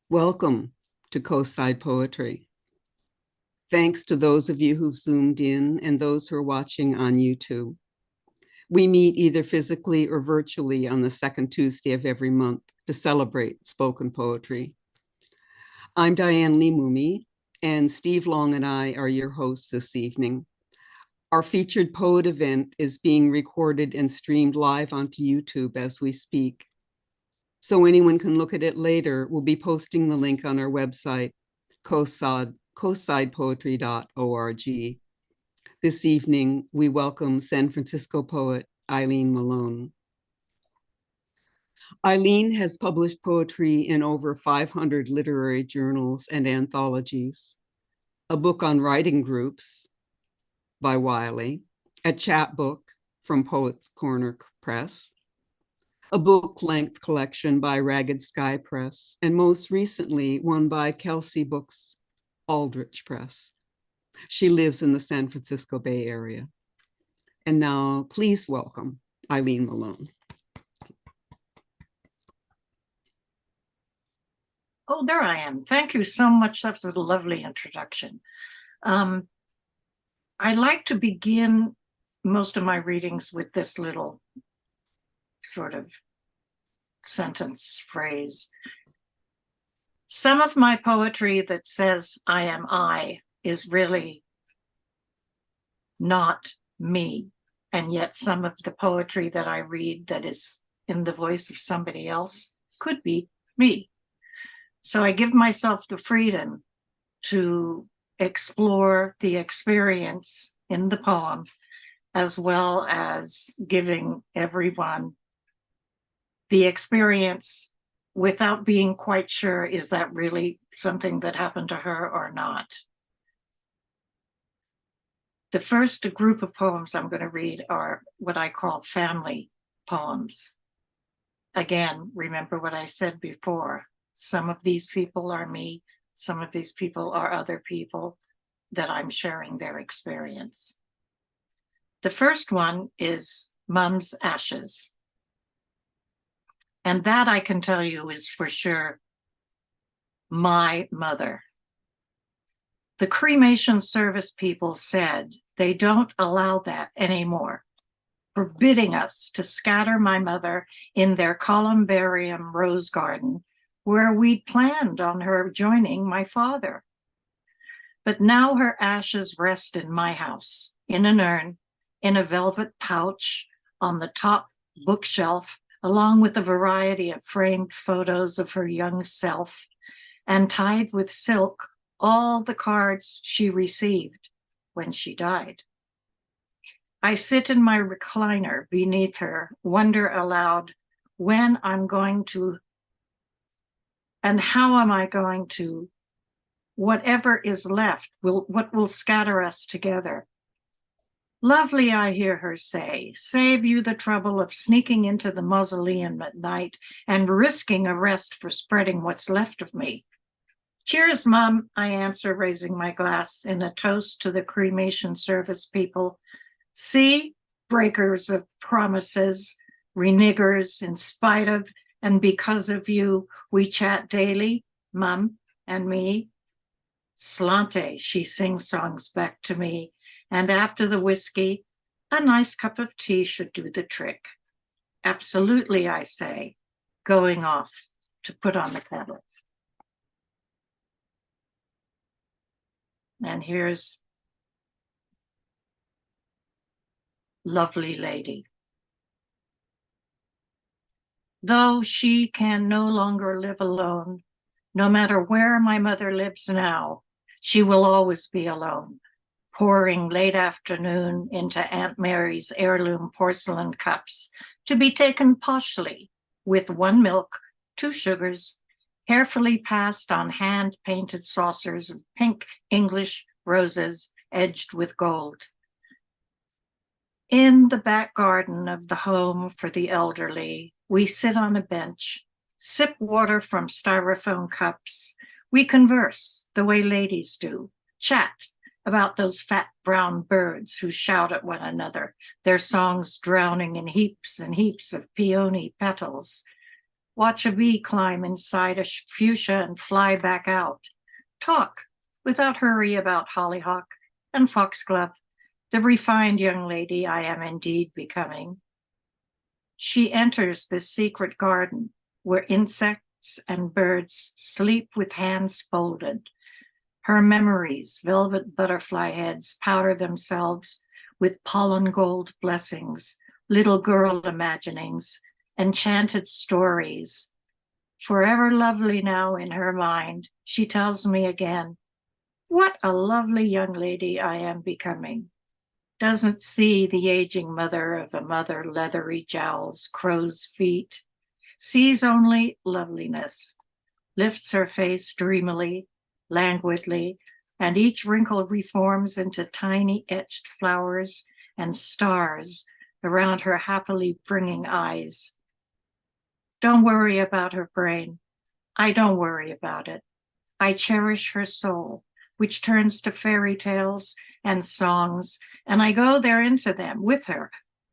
Welcome to Coastside Poetry. Thanks to those of you who've Zoomed in and those who are watching on YouTube. We meet either physically or virtually on the second Tuesday of every month to celebrate spoken poetry. I'm Diane Limumi, and Steve Long and I are your hosts this evening. Our featured poet event is being recorded and streamed live onto YouTube as we speak. So anyone can look at it later. We'll be posting the link on our website, coastsidepoetry.org. This evening, we welcome San Francisco poet Eileen Malone. Eileen has published poetry in over 500 literary journals and anthologies, a book on writing groups by Wiley, a chapbook from Poets Corner Press, a book-length collection by Ragged Sky Press, and most recently, one by Kelsay Books, Aldrich Press. She lives in the San Francisco Bay Area. And now, please welcome Eileen Malone. Oh, there I am. Thank you so much. That was a lovely introduction. I like to begin most of my readings with this little sort of sentence phrase. Some of my poetry that says I am I is really not me. And yet some of the poetry that I read that is in the voice of somebody else could be me. So I give myself the freedom to explore the experience in the poem, as well as giving everyone the experience without being quite sure, is that really something that happened to her or not? The first group of poems I'm going to read are what I call family poems. Again, remember what I said before. Some of these people are me. Some of these people are other people that I'm sharing their experience. The first one is Mum's Ashes. And that I can tell you is for sure my mother. The cremation service people said they don't allow that anymore, forbidding us to scatter my mother in their columbarium rose garden where we'd planned on her joining my father. But now her ashes rest in my house, in an urn, in a velvet pouch on the top bookshelf, along with a variety of framed photos of her young self, and tied with silk all the cards she received when she died. I sit in my recliner beneath her, wonder aloud when I'm going to, and how am I going to, whatever is left, what will scatter us together. Lovely, I hear her say, save you the trouble of sneaking into the mausoleum at night and risking arrest for spreading what's left of me. Cheers, Mom, I answer, raising my glass in a toast to the cremation service people. See, breakers of promises, renegers, in spite of and because of you, we chat daily, Mum and me. Slante, she sings songs back to me. And after the whiskey, a nice cup of tea should do the trick. Absolutely, I say, going off to put on the kettle. And here's Lovely Lady. Though she can no longer live alone, no matter where my mother lives now, she will always be alone, pouring late afternoon into Aunt Mary's heirloom porcelain cups to be taken poshly with 1 milk, 2 sugars, carefully passed on hand-painted saucers of pink English roses edged with gold. In the back garden of the home for the elderly, we sit on a bench, sip water from styrofoam cups. We converse the way ladies do, chat about those fat brown birds who shout at one another, their songs drowning in heaps and heaps of peony petals. Watch a bee climb inside a fuchsia and fly back out. Talk without hurry about hollyhock and foxglove, the refined young lady I am indeed becoming. She enters this secret garden where insects and birds sleep with hands folded. Her memories, velvet butterfly heads, powder themselves with pollen gold blessings, little girl imaginings, enchanted stories. Forever lovely now in her mind, she tells me again, what a lovely young lady I am becoming. Doesn't see the aging mother of a mother, leathery jowls, crow's feet, sees only loveliness, lifts her face dreamily, languidly, and each wrinkle reforms into tiny etched flowers and stars around her happily bringing eyes. Don't worry about her brain. I don't worry about it. I cherish her soul, which turns to fairy tales and songs, and I go there into them with her.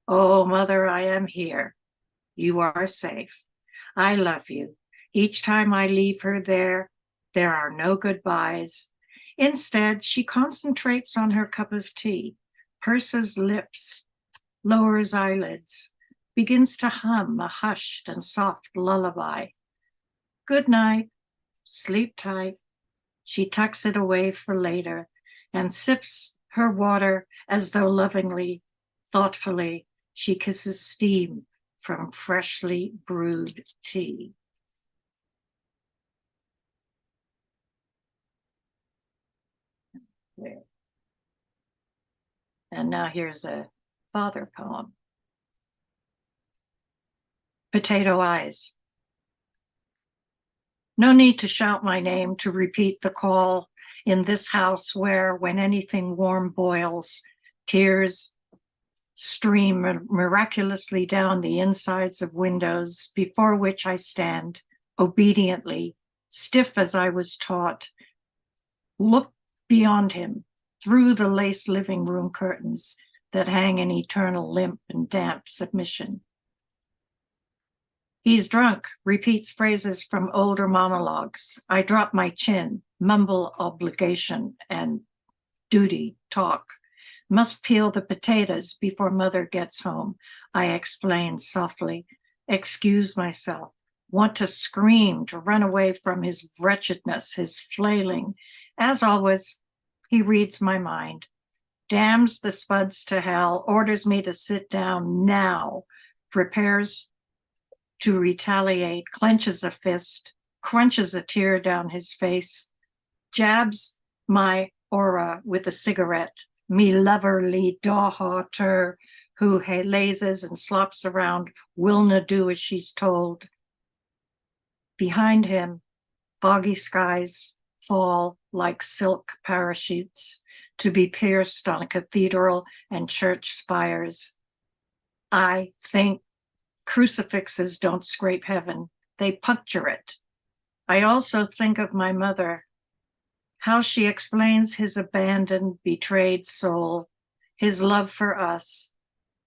Oh, mother, I am here. You are safe. I love you. Each time I leave her there are no goodbyes. Instead, she concentrates on her cup of tea, purses lips, lowers eyelids, begins to hum a hushed and soft lullaby. Good night, sleep tight. She tucks it away for later and sips her water as though lovingly, thoughtfully, she kisses steam from freshly brewed tea. And now here's a father poem. Potato Eyes. No need to shout my name to repeat the call in this house where, when anything warm boils, tears stream miraculously down the insides of windows before which I stand, obediently, stiff as I was taught, look beyond him, through the lace living room curtains that hang in eternal limp and damp submission. He's drunk, repeats phrases from older monologues. I drop my chin, mumble obligation and duty, talk. Must peel the potatoes before mother gets home. I explain softly, excuse myself, want to scream, to run away from his wretchedness, his flailing. As always, he reads my mind, damns the spuds to hell, orders me to sit down now, prepares to retaliate, clenches a fist, crunches a tear down his face, jabs my aura with a cigarette, me loverly daughter who lazes and slops around, willna do as she's told. Behind him, foggy skies fall like silk parachutes to be pierced on cathedral and church spires. I think crucifixes don't scrape heaven, they puncture it. I also think of my mother, how she explains his abandoned, betrayed soul, his love for us.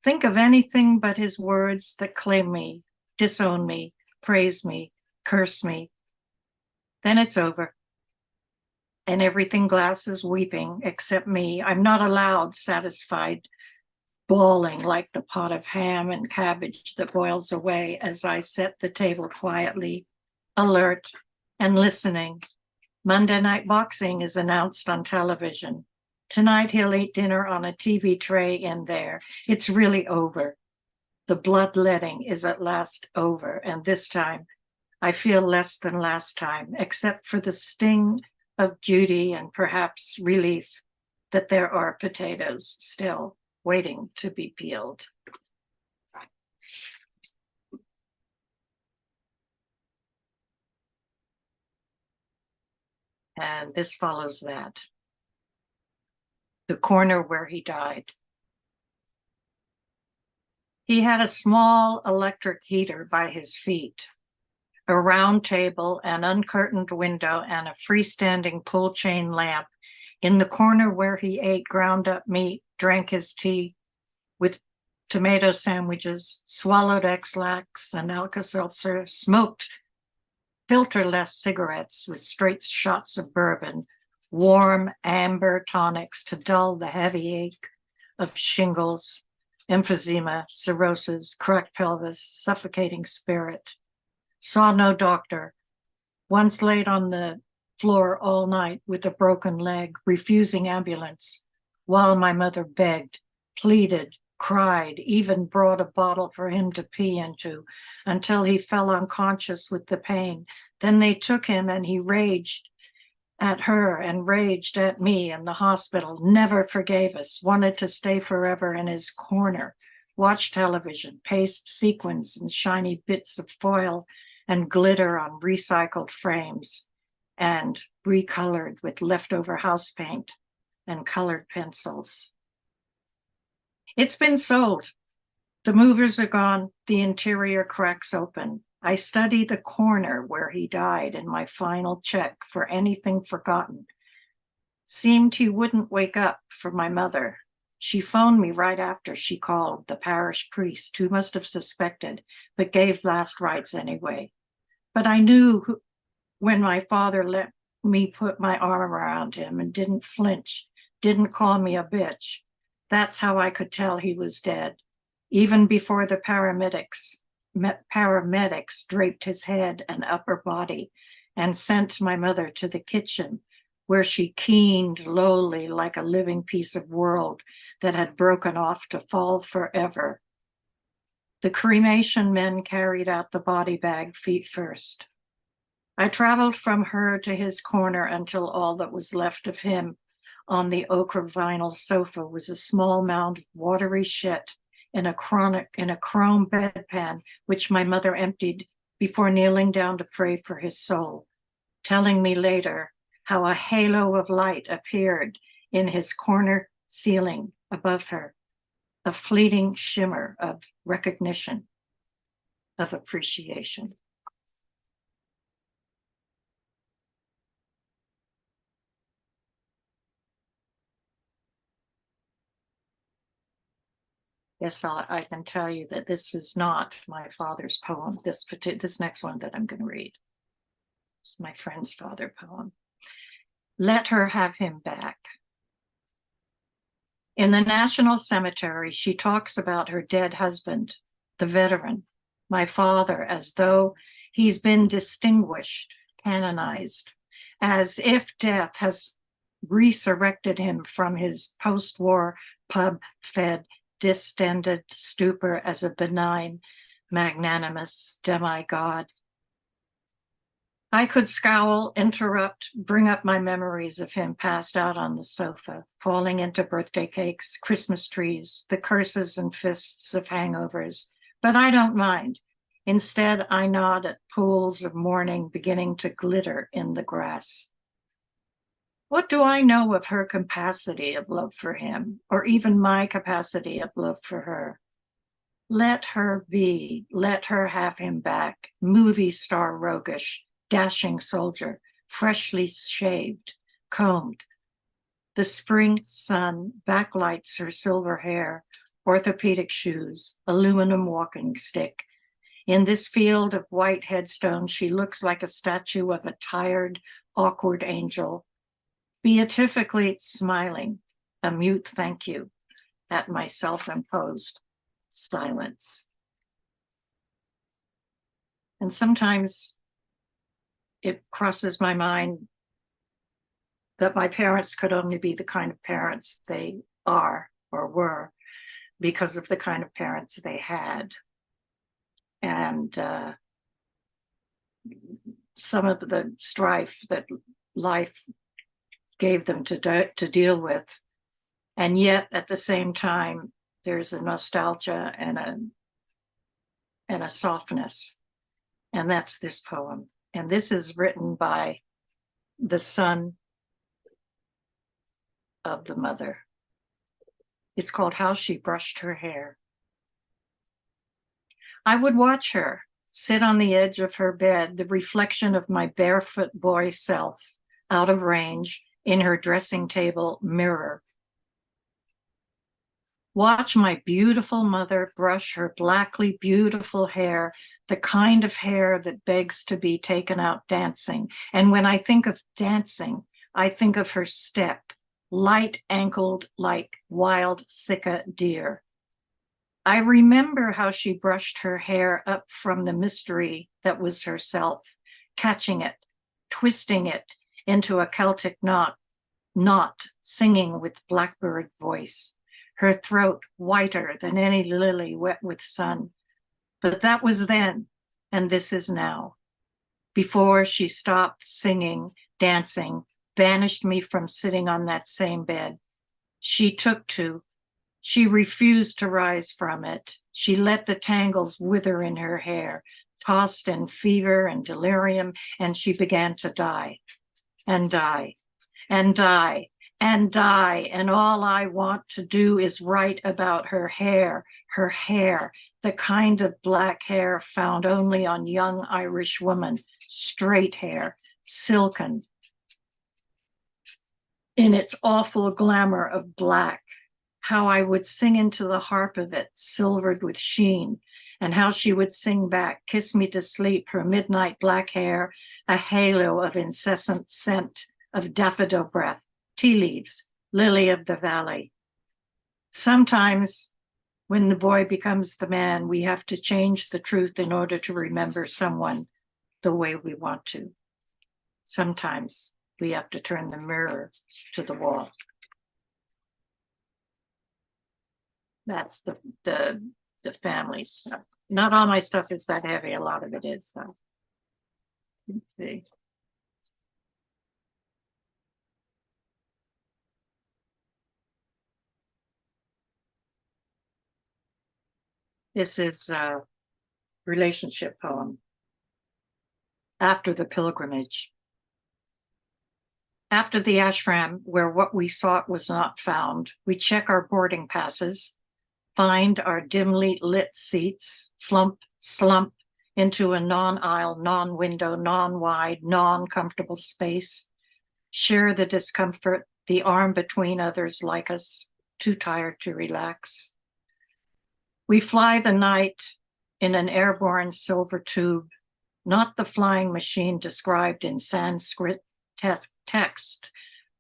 Think of anything but his words that claim me, disown me, praise me, curse me. Then it's over. And everything glass is weeping except me. I'm not allowed satisfied, bawling like the pot of ham and cabbage that boils away as I set the table quietly, alert and listening. Monday Night Boxing is announced on television. Tonight he'll eat dinner on a TV tray in there. It's really over. The bloodletting is at last over, and this time I feel less than last time, except for the sting of duty and perhaps relief that there are potatoes still waiting to be peeled. And this follows that. The corner where he died. He had a small electric heater by his feet, a round table, an uncurtained window, and a freestanding pull chain lamp in the corner where he ate ground up meat, drank his tea with tomato sandwiches, swallowed X-Lax and Alka-Seltzer, smoked filterless cigarettes with straight shots of bourbon, warm amber tonics to dull the heavy ache of shingles, emphysema, cirrhosis, cracked pelvis, suffocating spirit. Saw no doctor. Once laid on the floor all night with a broken leg, refusing ambulance, while my mother begged, pleaded, cried, even brought a bottle for him to pee into until he fell unconscious with the pain. Then they took him and he raged at her and raged at me in the hospital, never forgave us, wanted to stay forever in his corner, watch television, paste sequins and shiny bits of foil and glitter on recycled frames, and recolored with leftover house paint and colored pencils. It's been sold. The movers are gone. The interior cracks open. I study the corner where he died in my final check for anything forgotten. Seemed he wouldn't wake up for my mother. She phoned me right after she called the parish priest, who must have suspected, but gave last rites anyway. But I knew when my father let me put my arm around him and didn't flinch, didn't call me a bitch. That's how I could tell he was dead. Even before the paramedics draped his head and upper body and sent my mother to the kitchen, where she keened lowly like a living piece of world that had broken off to fall forever. The cremation men carried out the body bag feet first. I traveled from her to his corner until all that was left of him on the ochre vinyl sofa was a small mound of watery shit in a chrome bedpan, which my mother emptied before kneeling down to pray for his soul, telling me later how a halo of light appeared in his corner ceiling above her, a fleeting shimmer of recognition, of appreciation. Yes, I can tell you that this is not my father's poem. This next one that I'm going to read. It's my friend's father poem. Let her have him back. In the National Cemetery, she talks about her dead husband, the veteran, my father, as though he's been distinguished, canonized, as if death has resurrected him from his post-war pub-fed distended stupor as a benign, magnanimous demigod. I could scowl, interrupt, bring up my memories of him passed out on the sofa, falling into birthday cakes, Christmas trees, the curses and fists of hangovers, but I don't mind. Instead, I nod at pools of morning beginning to glitter in the grass. What do I know of her capacity of love for him, or even my capacity of love for her? Let her be, let her have him back, movie star roguish, dashing soldier, freshly shaved, combed. The spring sun backlights her silver hair, orthopedic shoes, aluminum walking stick. In this field of white headstones, she looks like a statue of a tired, awkward angel, beatifically smiling, a mute thank you at my self-imposed silence. And sometimes it crosses my mind that my parents could only be the kind of parents they are or were because of the kind of parents they had. And some of the strife that life gave them to deal with. And yet at the same time, there's a nostalgia and a softness. And that's this poem. And this is written by the son of the mother. It's called How She Brushed Her Hair. I would watch her sit on the edge of her bed, the reflection of my barefoot boy self, out of range, in her dressing table mirror. Watch my beautiful mother brush her blackly beautiful hair, the kind of hair that begs to be taken out dancing. And when I think of dancing, I think of her step, light ankled like wild sika deer. I remember how she brushed her hair up from the mystery that was herself, catching it, twisting it into a Celtic knot, singing with blackbird voice, her throat whiter than any lily wet with sun. But that was then, and this is now. Before she stopped singing, dancing, banished me from sitting on that same bed. She refused to rise from it. She let the tangles wither in her hair, tossed in fever and delirium, and she began to die, and die, and die, and die. And all I want to do is write about her hair, the kind of black hair found only on young Irish women, straight hair, silken, in its awful glamour of black, how I would sing into the harp of it, silvered with sheen, and how she would sing back, kiss me to sleep, her midnight black hair, a halo of incessant scent of daffodil breath, tea leaves, lily of the valley. Sometimes when the boy becomes the man, we have to change the truth in order to remember someone the way we want to. Sometimes we have to turn the mirror to the wall. That's the family stuff. Not all my stuff is that heavy. A lot of it is, though. Let's see. This is a relationship poem. After the pilgrimage. After the ashram, where what we sought was not found, we check our boarding passes, find our dimly lit seats, slump into a non-aisle, non-window, non-wide, non-comfortable space, share the discomfort, the arm between others like us, too tired to relax. We fly the night in an airborne silver tube, not the flying machine described in Sanskrit text,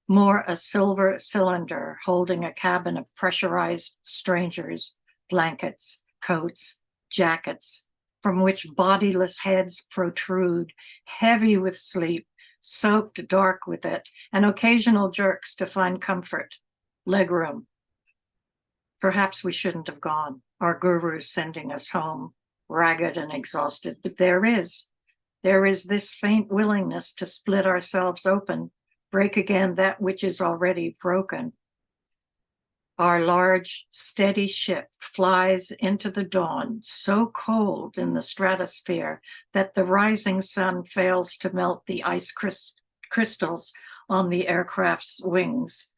more a silver cylinder holding a cabin of pressurized strangers, blankets, coats, jackets, from which bodiless heads protrude, heavy with sleep, soaked dark with it, and occasional jerks to find comfort, legroom. Perhaps we shouldn't have gone, our gurus sending us home, ragged and exhausted, but there is this faint willingness to split ourselves open, break again that which is already broken. Our large, steady ship flies into the dawn, so cold in the stratosphere that the rising sun fails to melt the ice crystals on the aircraft's wings.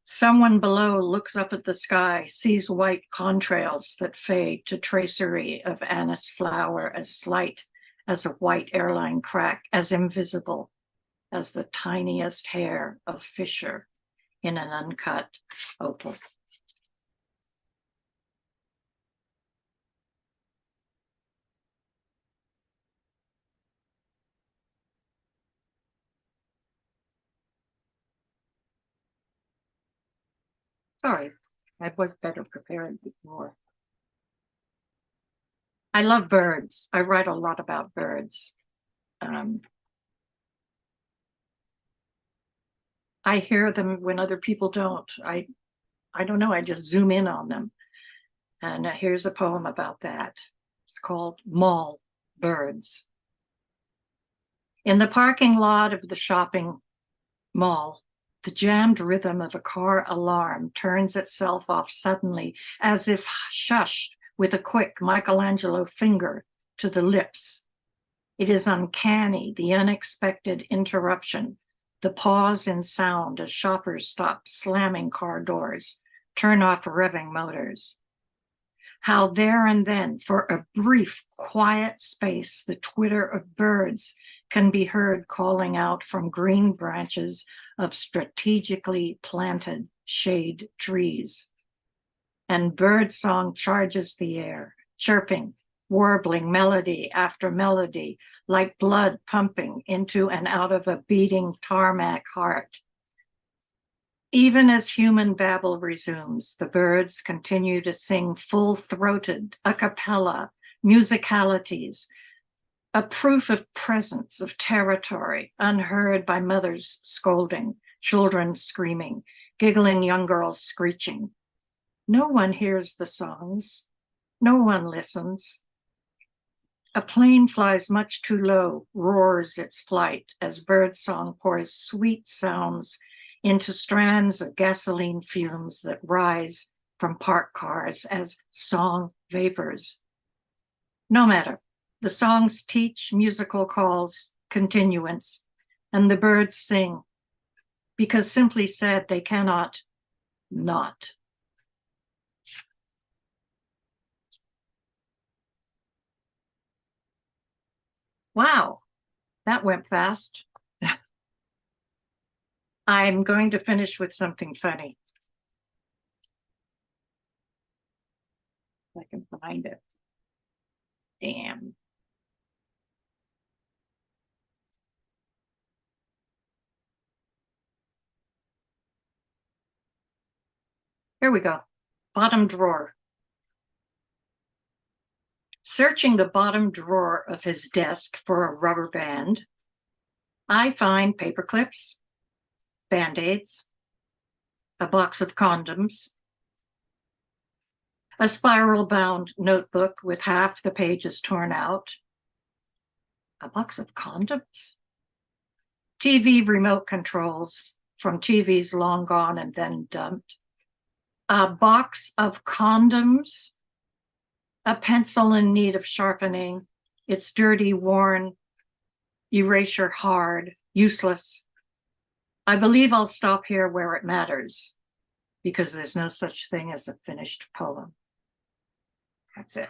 Someone below looks up at the sky, sees white contrails that fade to tracery of anise flower as slight as a white airline crack, as invisible as the tiniest hair of Fisher in an uncut opal. Sorry, I was better prepared before. I love birds. I write a lot about birds. I hear them when other people don't. I don't know, I just zoom in on them. And here's a poem about that. It's called Mall Birds. In the parking lot of the shopping mall, the jammed rhythm of a car alarm turns itself off suddenly, as if shushed with a quick Michelangelo finger to the lips. It is uncanny, the unexpected interruption, the pause in sound as shoppers stop slamming car doors, turn off revving motors. How there and then, for a brief, quiet space, the twitter of birds can be heard calling out from green branches of strategically planted shade trees. and bird song charges the air, chirping, warbling melody after melody, like blood pumping into and out of a beating tarmac heart. Even as human babble resumes, the birds continue to sing full-throated, a cappella, musicalities, a proof of presence, of territory, unheard by mothers scolding, children screaming, giggling young girls screeching. No one hears the songs. No one listens. A plane flies much too low, roars its flight as birdsong pours sweet sounds into strands of gasoline fumes that rise from parked cars as song vapors. No matter, the songs teach musical calls, continuance, and the birds sing, because simply said, they cannot not. Wow, that went fast. I'm going to finish with something funny. If I can find it. Damn. Here we go. Bottom drawer. Searching the bottom drawer of his desk for a rubber band, I find paper clips, Band-Aids, a box of condoms, a spiral-bound notebook with half the pages torn out, a box of condoms, TV remote controls from TVs long gone and then dumped, a box of condoms, a pencil in need of sharpening, it's dirty, worn, erasure hard, useless. I believe I'll stop here where it matters, because there's no such thing as a finished poem. That's it.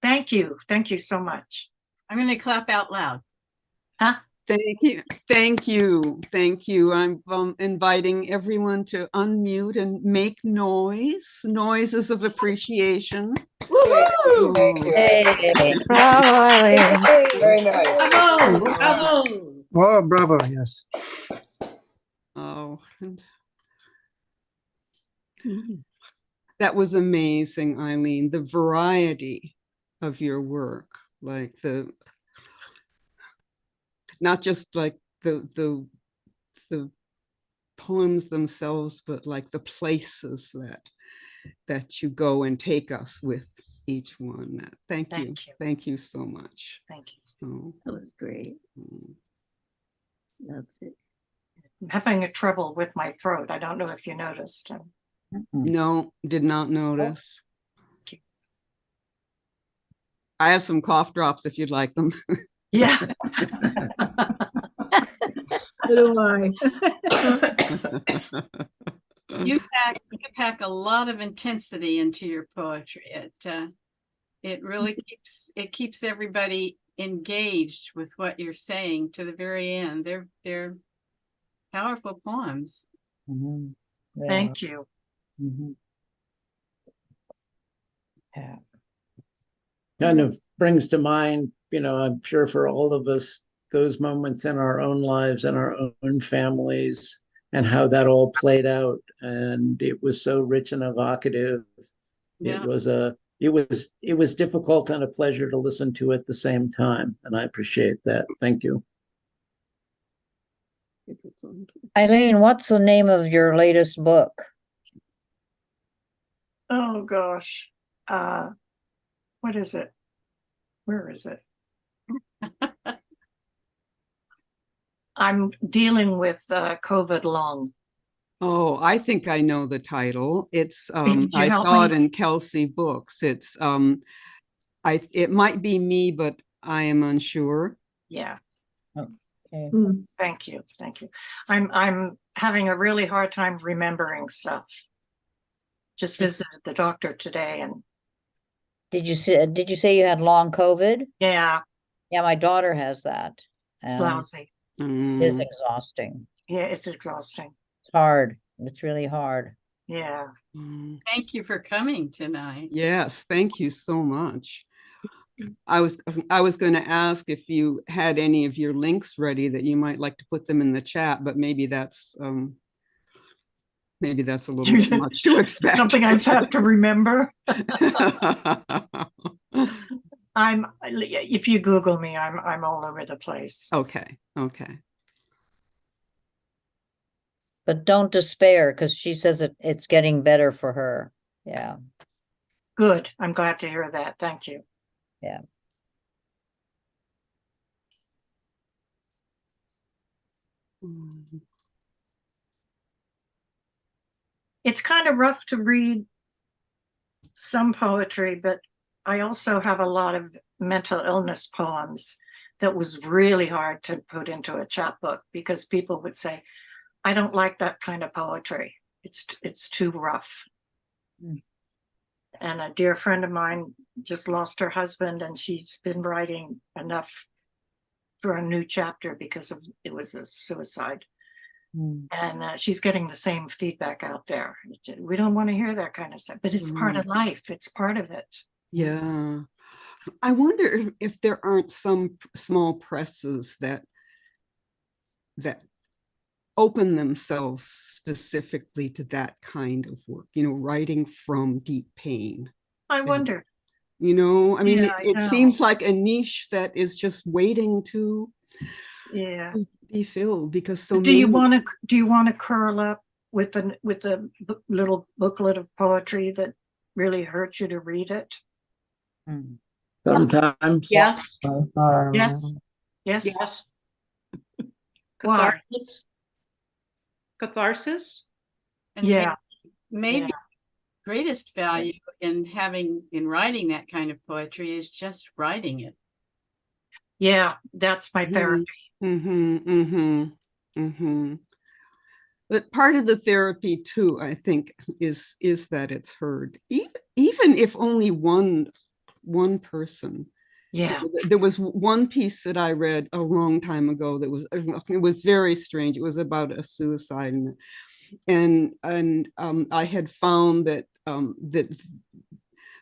Thank you. Thank you so much. I'm going to clap out loud. Huh? Thank you. Thank you. Thank you. I'm inviting everyone to unmute and make noise, noises of appreciation. Woo-hoo! Hey. Bravo, Eileen. Very nice. Bravo! Bravo! Oh, bravo, yes. Oh, that was amazing, Eileen. The variety of your work, like not just like the poems themselves, but like the places that you go and take us with each one. Thank you. Thank you so much. Thank you. Oh. That was great. Loved it. I'm having a trouble with my throat. I don't know if you noticed. No, did not notice. Okay. I have some cough drops if you'd like them. Yeah. So do I. You pack a lot of intensity into your poetry. It really keeps everybody engaged with what you're saying to the very end. They're powerful poems. Mm-hmm. Yeah. Thank you. Mm-hmm. Yeah. Kind of brings to mind, I'm sure for all of us, those moments in our own lives and our own families and how that all played out. And it was so rich and evocative. Yeah. It was difficult and a pleasure to listen to at the same time. And I appreciate that. Thank you. Eileen, what's the name of your latest book? Oh gosh. What is it? Where is it? I'm dealing with COVID long. Oh, I think I know the title. It's Could you I help saw me? it in Kelsay Books. It's it might be me, but I am unsure. Yeah. Okay. Thank you. Thank you. I'm having a really hard time remembering stuff. Just visited the doctor today and Did you say you had long COVID? yeah, Yeah, my daughter has that. it's And lousy. it is exhausting. Yeah, it's exhausting. It's hard. It's really hard. Yeah. Mm. Thank you for coming tonight. Yes, thank you so much. I was going to ask if you had any of your links ready that you might like to put them in the chat, but maybe that's a little too much to expect. Something I have to remember. If you Google me, I'm all over the place. Okay. But don't despair, because she says it's getting better for her. Yeah. Good. I'm glad to hear that. Thank you. Yeah. It's kind of rough to read some poetry, but I also have a lot of mental illness poems that was really hard to put into a chapbook because people would say, I don't like that kind of poetry. It's too rough. Mm. And a dear friend of mine just lost her husband, and she's been writing enough for a new chapter because it was a suicide. Mm. And she's getting the same feedback out there. We don't want to hear that kind of stuff, but it's part of life. It's part of it. Yeah. I wonder if there aren't some small presses that open themselves specifically to that kind of work, writing from deep pain. I wonder. I mean, Yeah, it seems like a niche that is just waiting to be filled because so do many. you want to curl up with a little booklet of poetry that really hurts you to read it? Mm. Sometimes. Yes, Yes. Yes. yes. Why? Catharsis. And Yeah. maybe Yeah. greatest value in writing that kind of poetry is just writing it. Yeah, that's my therapy. But part of the therapy too, I think, is that it's heard, even if only one person. Yeah. There was one piece that I read a long time ago that was very strange. It was about a suicide, and I had found that that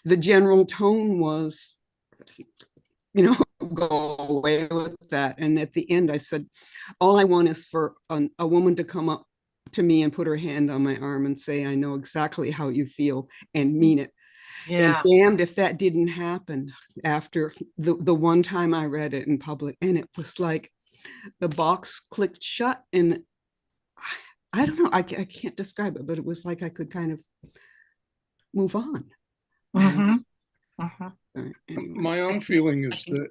the general tone was, go away with that. And at the end, I said, all I want is for a woman to come up to me and put her hand on my arm and say, I know exactly how you feel, and mean it. Yeah. And damned if that didn't happen after the one time I read it in public. And it was like the box clicked shut, and I don't know, I can't describe it, but it was like I could kind of move on. Mm-hmm. Anyway. My own feeling is that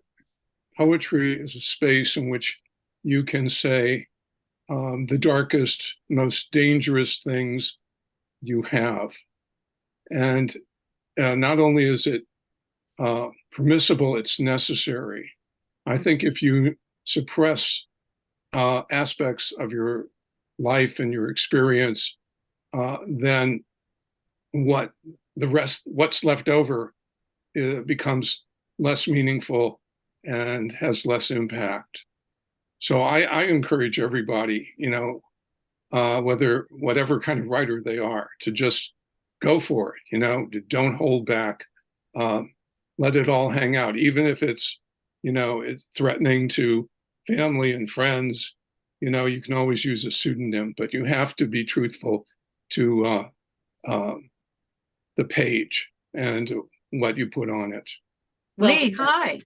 poetry is a space in which you can say the darkest, most dangerous things you have. And not only is it permissible, it's necessary. I think if you suppress aspects of your life and your experience, then what's left over becomes less meaningful and has less impact. So I encourage everybody, whatever kind of writer they are, to just go for it, don't hold back. Let it all hang out, even if it's threatening to family and friends. You can always use a pseudonym, but you have to be truthful to the page and what you put on it. Lee, hi.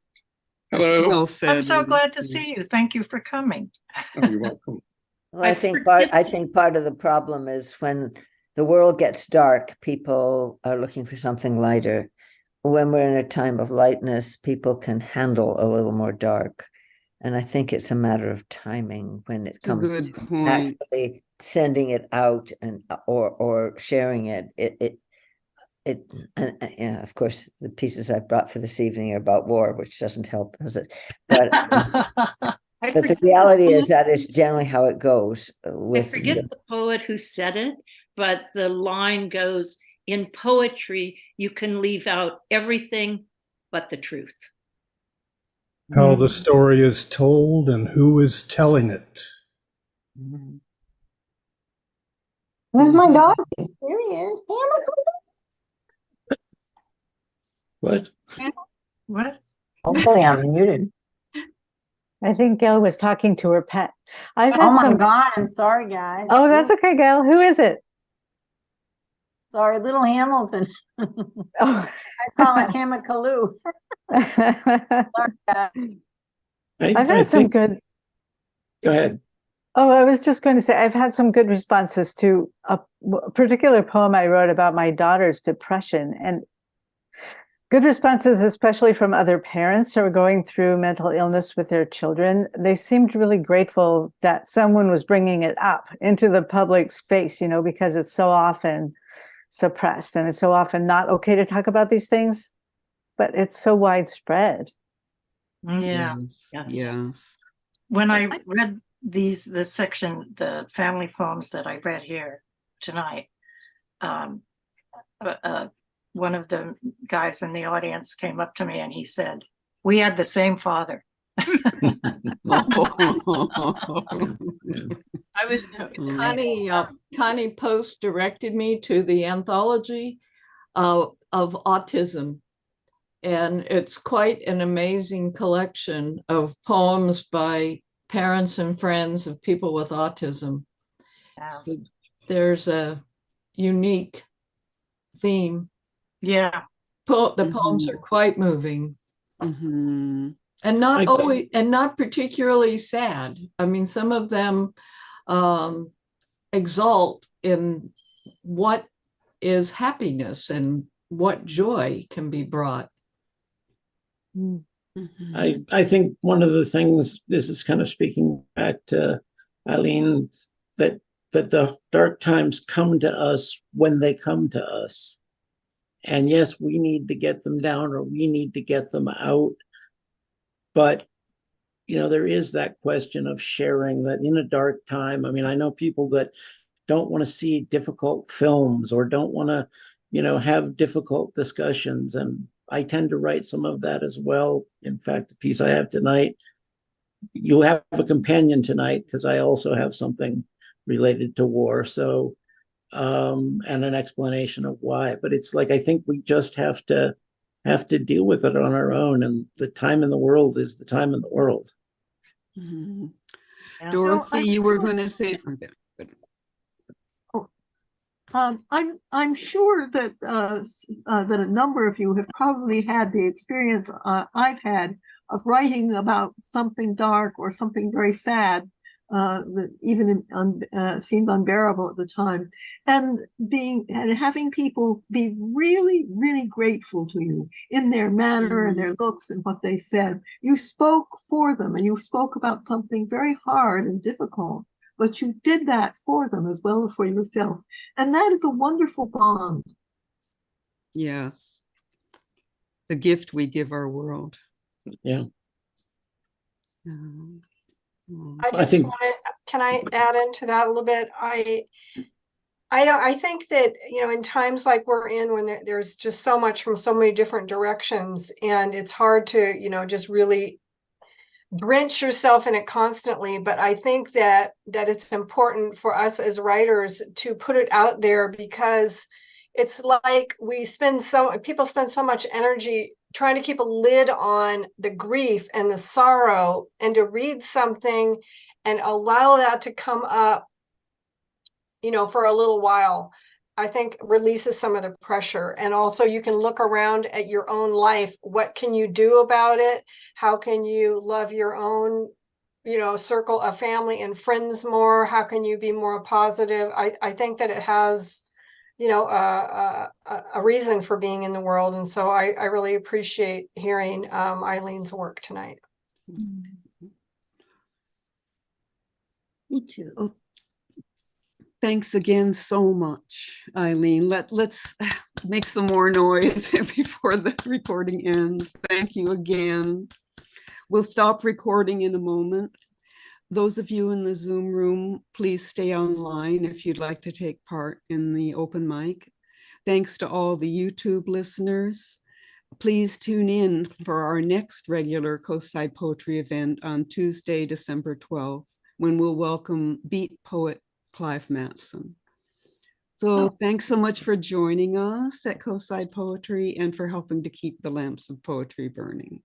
Hello. Well said. I'm so glad to see you. Thank you for coming. Oh, you're welcome. Well, I think part of the problem is when the world gets dark, people are looking for something lighter. When we're in a time of lightness, people can handle a little more dark. And I think it's a matter of timing when it comes to actually sending it out and or sharing it. Yeah, of course, the pieces I brought for this evening are about war, which doesn't help, does it? But but the reality is that is generally how it goes. I forget the poet who said it, but the line goes, in poetry, you can leave out everything but the truth. How the story is told and who is telling it. Mm-hmm. Where's my Mhm. dog? Here he is. What? What? Hopefully I'm muted. I think Gail was talking to her pet. I've Oh had my some. God, I'm sorry, guys. Oh, that's okay, Gail. Who is it? Sorry, little Hamilton. Oh. I call it Hamakaloo. Sorry, guys. I've I had some think, good. go ahead. Oh, I was just going to say, I've had some good responses to a particular poem I wrote about my daughter's depression, and good responses, especially from other parents who are going through mental illness with their children. They seemed really grateful that someone was bringing it up into the public space, you know, because it's so often suppressed and it's so often not okay to talk about these things, but it's so widespread. Yeah. Yes. Yeah. Yes. When I read the section, the family poems that I read here tonight, one of the guys in the audience came up to me and he said, "We had the same father." I was just gonna say, Connie Post directed me to the anthology of autism. And it's quite an amazing collection of poems by parents and friends of people with autism. Yeah. So there's a unique theme. Yeah. The poems are quite moving. Mhm. And not I- always, and not particularly sad. I mean, some of them exalt in what is happiness and what joy can be brought. Mhm. I think one of the things, this is kind of speaking back to Eileen, that the dark times come to us when they come to us. And yes, we need to get them down or we need to get them out. But, you know, there is that question of sharing that in a dark time. I mean, I know people that don't want to see difficult films or don't want to, you know, have difficult discussions. And I tend to write some of that as well. In fact, the piece I have tonight, you'll have a companion tonight because I also have something related to war. So, and an explanation of why. But it's like I think we just have to deal with it on our own. And the time in the world is the time in the world. Mhm. Yeah. Dorothy, you were going to say something. I'm sure that that a number of you have probably had the experience I've had of writing about something dark or something very sad that even seemed unbearable at the time, and having people be really, really grateful to you in their manner and their looks and what they said. You spoke for them, and you spoke about something very hard and difficult, but you did that for them as well as for yourself. And that is a wonderful bond. Yes. The gift we give our world. Yeah. I just think- want to, can I add into that a little bit? I think that, you know, in times like we're in, when there's just so much from so many different directions, and it's hard to, you know, just really drench yourself in it constantly. But I think that it's important for us as writers to put it out there, because it's like people spend so much energy trying to keep a lid on the grief and the sorrow, and to read something and allow that to come up, you know, for a little while, I think releases some of the pressure. And also you can look around at your own life. What can you do about it? How can you love your own, you know, circle of family and friends more? How can you be more positive? I think that it has, you know, a reason for being in the world. And so I really appreciate hearing Eileen's work tonight. Me too. Thanks again so much, Eileen. Let's make some more noise before the recording ends. Thank you again. We'll stop recording in a moment. Those of you in the Zoom room, please stay online if you'd like to take part in the open mic. Thanks to all the YouTube listeners. Please tune in for our next regular Coastside Poetry event on Tuesday, December 12th, when we'll welcome beat poet Clive Matson. So thanks so much for joining us at Coastside Poetry and for helping to keep the lamps of poetry burning.